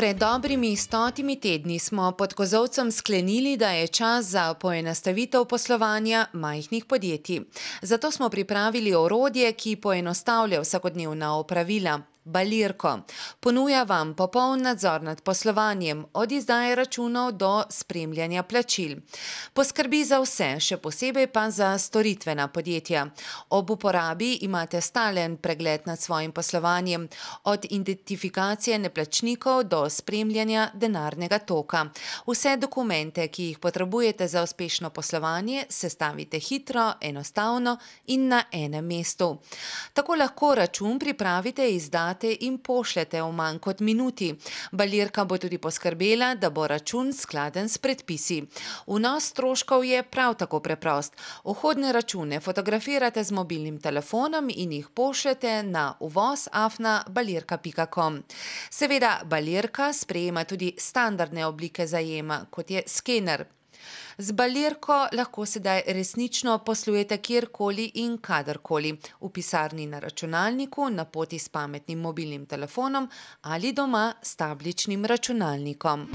Pred dobrimi 100 tedni smo pod kozolcem sklenili, da je čas za poenostavitev poslovanja majhnih podjetij. Zato smo pripravili orodje, ki poenostavlja vsakodnevna opravila. Balirko. Ponuja vam popoln nadzor nad poslovanjem, od izdaje računov do spremljanja plačil. Poskrbi za vse, še posebej pa za storitvena podjetja. Ob uporabi imate stalen pregled nad svojim poslovanjem, od identifikacije neplačnikov do spremljanja denarnega toka. Vse dokumente, ki jih potrebujete za uspešno poslovanje, sestavite hitro, enostavno in na enem mestu. Tako lahko račun pripravite, izdate in pošljete v manj kot minuti. Balirka bo tudi poskrbela, da bo račun skladen s predpisi. Vnos stroškov je prav tako preprost. Vhodne račune fotografirate z mobilnim telefonom in jih pošljete na uvoz@balirka.com. Seveda, balirka sprejema tudi standardne oblike zajema, kot je skener. Z balirko lahko sedaj resnično poslujete kjerkoli in kadarkoli, v pisarni na računalniku, na poti s pametnim mobilnim telefonom ali doma s tabličnim računalnikom.